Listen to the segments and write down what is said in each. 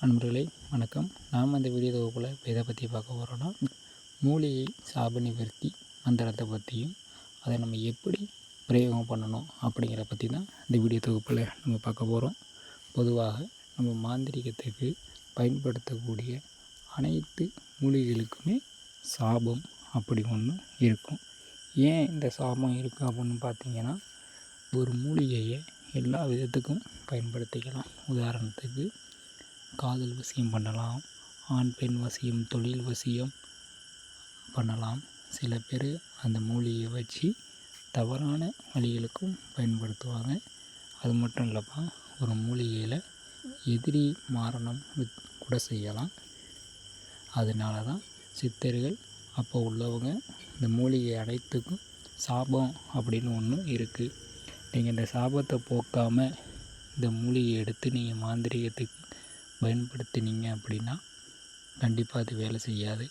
நண்பர்களே வணக்கம். நாம் இந்த வீடியோ தொகுப்பில் இப்போ எதை பற்றி பார்க்க போகிறோன்னா, மூலிகை சாப நிவர்த்தி மந்திரத்தை பற்றியும் அதை நம்ம எப்படி பிரயோகம் பண்ணணும் அப்படிங்கிற பற்றி தான் இந்த வீடியோ தொகுப்பில் நம்ம பார்க்க போகிறோம். பொதுவாக நம்ம மாந்திரிகத்துக்கு பயன்படுத்தக்கூடிய அனைத்து மூலிகைகளுக்குமே சாபம் அப்படி ஒன்று இருக்கும். ஏன் இந்த சாபம் இருக்குது அப்படின்னு பார்த்தீங்கன்னா, ஒரு மூலிகையை எல்லா விதத்துக்கும் பயன்படுத்திக்கலாம். உதாரணத்துக்கு காதல் வசியம் பண்ணலாம், ஆண் பெண் வசியம், தொழில் வசியம் பண்ணலாம். சில பேர் அந்த மூலிகையை வச்சு தவறான வழிகளுக்கும் பயன்படுத்துவாங்க. அது மட்டும் இல்லைப்பா, ஒரு மூலிகையில் எதிரி மாரணம் கூட செய்யலாம். அதனால தான் சித்தர்கள் அப்போ உள்ளவங்க இந்த மூலிகை அனைத்துக்கும் சாபம் அப்படின்னு ஒன்று இருக்குது. நீங்கள் இந்த சாபத்தை போக்காமல் இந்த மூலிகையை எடுத்து நீங்கள் மாந்திரிகத்துக்கு பயன்படுத்தினீங்க அப்படின்னா கண்டிப்பாக அது வேலை செய்யாது.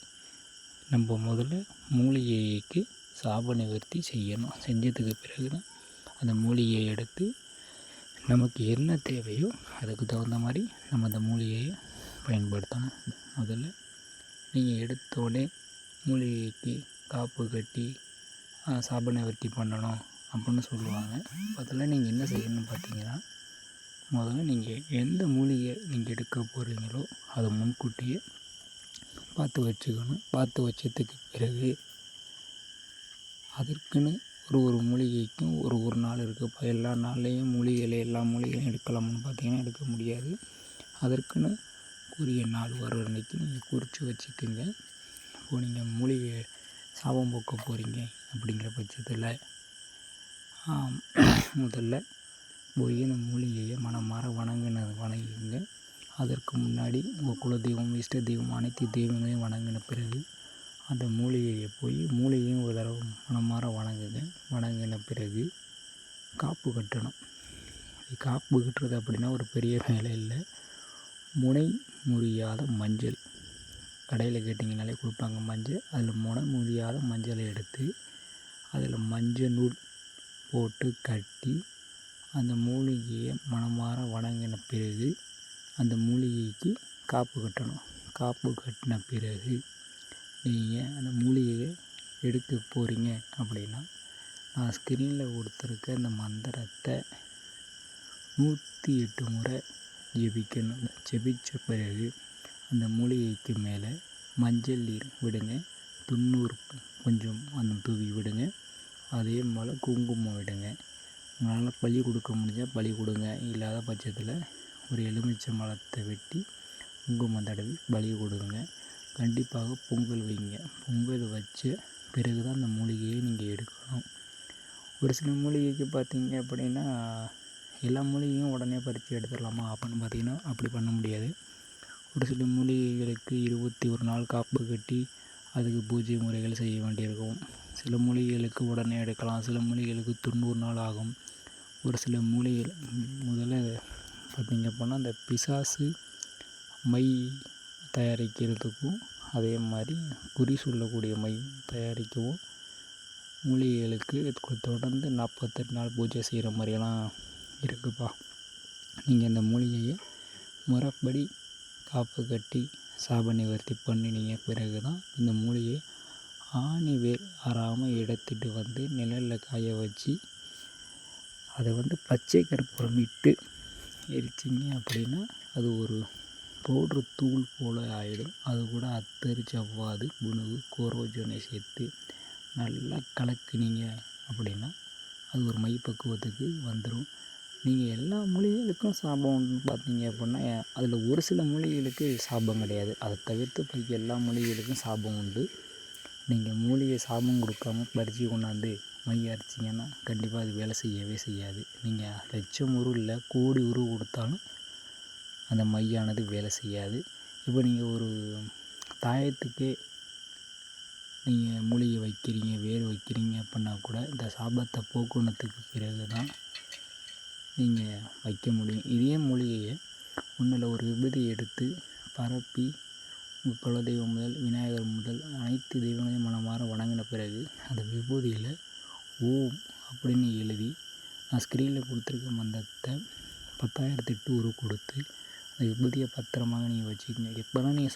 நம்ம முதல்ல மூலிகைக்கு சாப நிவர்த்தி செய்யணும். செஞ்சதுக்கு பிறகு தான் அந்த மூலிகையை எடுத்து நமக்கு என்ன தேவையோ அதுக்கு தகுந்த மாதிரி நம்ம அந்த மூலிகையை பயன்படுத்தணும். முதல்ல நீங்கள் எடுத்தோடனே மூலிகைக்கு காப்பு கட்டி சாப நிவர்த்தி பண்ணணும் அப்படின்னு சொல்லுவாங்க. அதில் நீங்கள் என்ன செய்யணும்னு பார்த்தீங்கன்னா, முதல்ல நீங்கள் எந்த மூலிகை நீங்கள் எடுக்க போகிறீங்களோ அதை முன்கூட்டியே பார்த்து வச்சுக்கணும். பார்த்து வச்சதுக்கு பிறகு அதற்குன்னு ஒரு மூலிகைக்கும் ஒரு நாள் இருக்குதுப்பா. எல்லா நாள்லேயும் எல்லா மூலிகையும் எடுக்கலாம்னு பார்த்தீங்கன்னா எடுக்க முடியாது. அதற்குன்னு உரிய நாள் வர அன்றைக்கி நீங்கள் குறித்து வச்சுக்கோங்க. இப்போது நீங்கள் மூலிகை சாபம் போக்க போகிறீங்க அப்படிங்கிற பட்சத்தில் முதல்ல போய் இந்த மூலிகையை மனமாற வணங்குங்க. அதற்கு முன்னாடி உங்கள் குலதெய்வம், இஷ்ட தெய்வம், அனைத்து தெய்வங்களையும் வணங்கின பிறகு அந்த மூலிகையை போய் மூலிகையும் ஒரு தடவை மனமாற வணங்குங்க. வணங்கின பிறகு காப்பு கட்டணும். காப்பு கட்டுறது அப்படின்னா ஒரு பெரிய வேலை இல்லை. முனை முறியாத மஞ்சள் கடையில் கேட்டிங்கனாலே கொடுப்பாங்க மஞ்சள். அதில் முனை முறியாத மஞ்சளை எடுத்து அதில் மஞ்சள் நூல் போட்டு கட்டி அந்த மூலிகையை மனமாற வணங்கின பிறகு அந்த மூலிகைக்கு காப்பு கட்டணும். காப்பு கட்டின பிறகு நீங்கள் அந்த மூலிகையை எடுக்க போகிறீங்க அப்படின்னா, நான் ஸ்க்ரீனில் கொடுத்துருக்க அந்த மந்திரத்தை 108 முறை ஜெபிக்கணும். ஜெபித்த பிறகு அந்த மூலிகைக்கு மேலே மஞ்சள் நீர் விடுங்க. துண்ணூறு கொஞ்சம் அந்த தூவி விடுங்க. அதே போல் குங்குமம் விடுங்க. உங்களால் பலி கொடுக்க முடிஞ்சால் பலி கொடுங்க. இல்லாத பட்சத்தில் ஒரு எலுமிச்சை பழத்தை வெட்டி குங்குமம் தடவி பலி கொடுங்க. கண்டிப்பாக பொங்கல் வைங்க. பொங்கல் வச்ச பிறகு தான் அந்த மூலிகையை நீங்கள் எடுக்கணும். ஒரு சில மூலிகைக்கு பார்த்தீங்க அப்படின்னா, எல்லா மூலிகையும் உடனே பறித்து எடுத்துடலாமா அப்படின்னு பார்த்தீங்கன்னா அப்படி பண்ண முடியாது. ஒரு சில மூலிகைகளுக்கு 21 நாள் காப்பு கட்டி அதுக்கு பூஜை முறைகள் செய்ய வேண்டியிருக்கும். சில மூலிகைகளுக்கு உடனே எடுக்கலாம். சில மூலிகைகளுக்கு 90 நாள் ஆகும். ஒரு சில மூலிகைகள் முதல்ல பார்த்திங்க அப்படின்னா, அந்த பிசாசு மை தயாரிக்கிறதுக்கும் அதே மாதிரி குறி சொல்லக்கூடிய மை தயாரிக்கவும் மூலிகைகளுக்கு தொடர்ந்து 48 நாள் பூஜை செய்கிற மாதிரியெல்லாம் இருக்குதுப்பா. நீங்கள் இந்த மூலிகையை முறைப்படி காப்பு கட்டி சாப நிவர்த்தி பண்ணினீங்க பிறகு தான் இந்த மூலிகை ஆணி வேர் ஆறாமல் எடுத்துகிட்டு வந்து நிழலில் காய வச்சு அதை பச்சை கற்பூரம் இட்டு எரிச்சிங்க அப்படின்னா அது ஒரு பவுட்ரு தூள் போல் ஆகிடும். அது கூட அத்தரி, ஜவ்வாது, குணுகு, கோரோஜனை சேர்த்து நல்லா கலக்குனீங்க அப்படின்னா அது ஒரு மை பக்குவத்துக்கு வந்துடும். நீங்கள் எல்லா மூலிகைகளுக்கும் சாபம் பார்த்தீங்க அப்படின்னா அதில் ஒரு சில மூலிகைகளுக்கு சாபம் கிடையாது. அதை தவிர்த்து போய் எல்லா மூலிகைகளுக்கும் சாபம் உண்டு. நீங்கள் மூலிகை சாபம் கொடுக்காம பறித்து கொண்டாந்து மை அரைச்சிங்கன்னா கண்டிப்பாக அது வேலை செய்யவே செய்யாது. நீங்கள் லட்சம் உரு இல்லை கோடி உரு கொடுத்தாலும் அந்த மையானது வேலை செய்யாது. இப்போ நீங்கள் ஒரு தாயத்துக்கே நீங்கள் மூலிகை வைக்கிறீங்க, வேர் வைக்கிறீங்க அப்படின்னா கூட இந்த சாபத்தை போக்குனத்துக்கு பிறகு தான் நீங்கள் வைக்க முடியும். இதே மூலிகையை ஒன்றில் ஒரு விபூதி எடுத்து பரப்பி உங்கள் குலதெய்வம் முதல் விநாயகர் முதல் அனைத்து தெய்வங்களையும் மனமாற வணங்கின பிறகு அந்த விபூதியில் ஓம் அப்படின்னு எழுதி நான் ஸ்க்ரீனில் கொடுத்துருக்க மந்திரத்தை 10,008 உரு கொடுத்து அந்த விபூதியை பத்திரமாக நீங்கள் வச்சுக்கோங்க. எப்போல்லாம் நீங்கள்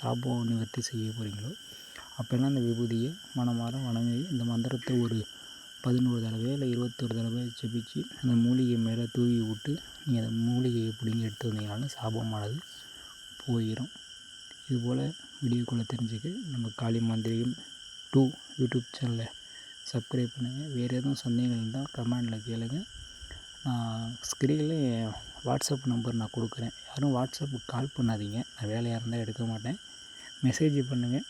சாபம் நிவர்த்தி செய்ய போகிறீங்களோ அப்போல்லாம் அந்த விபூதியை மனமார வணங்கி இந்த மந்திரத்தை ஒரு 11 தடவையோ இல்லை 21 தடவை ஜெபிச்சு அந்த மூலிகை மேலே தூவி விட்டு நீங்கள் அந்த மூலிகையை பிடிங்கி எடுத்து வந்தீங்கனாலும் சாபமானது போயிடும். இதுபோல் வீடியோக்குள்ளே தெரிஞ்சுக்க நம்ம காளி மாந்திரிகம் 2 யூடியூப் சேனலை சப்ஸ்கிரைப் பண்ணுங்கள். வேறு எதுவும் சந்தேகங்கள் இருந்தால் கமெண்டில் கேளுங்க. நான் ஸ்க்ரீனில் என் வாட்ஸ்அப் நம்பர் நான் கொடுக்குறேன். யாரும் வாட்ஸ்அப்புக்கு கால் பண்ணாதீங்க, நான் வேலையாக இருந்தால் எடுக்க மாட்டேன். மெசேஜ் பண்ணுங்கள்,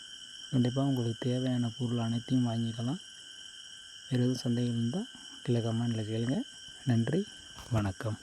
கண்டிப்பாக உங்களுக்கு தேவையான பொருள் அனைத்தையும் வாங்கிக்கலாம். வேறு எதுவும் சந்தேகம் இருந்தால் கீழே கமெண்டில் கேளுங்க. நன்றி, வணக்கம்.